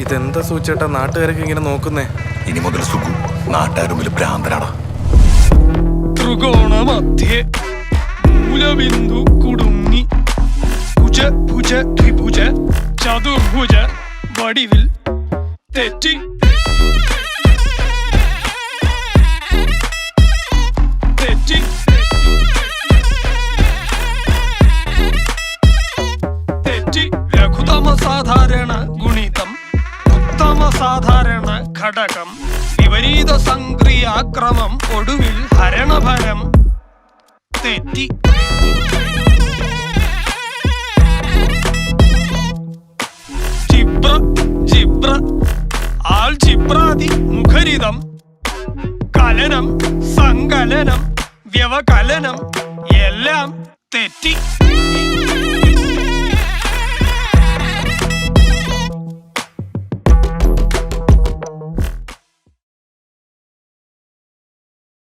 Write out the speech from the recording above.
ഇതെന്താ സൂചേട്ടാ നാട്ടുകാരൊക്കെ ഇങ്ങനെ നോക്കുന്നേ? ഇനി മുതൽ സുഖു നാട്ടുകാരുമ്പിൽ ഭ്രാന്തനാണ്. ത്രികോണ മധ്യേ മൂലബിന്ദു കുടുങ്ങി ഭുജ ഭുജ ത്രിഭുജ ചതുർഭുജ വടിവിൽ തെറ്റി തെറ്റി തെറ്റി ലഘുതമ സാധാരണ ഗുണിതം ഉത്തമ സാധാരണ ഘടകം വിപരീത സംക്രിയാക്രമം ഒടുവിൽ ഹരണഫലം തെറ്റി ജിബ്ര ജിബ്ര ആൾജിബ്രാദി മുഖരിതം കലനം സങ്കലനം വ്യവകലനം എല്ലാം തെറ്റി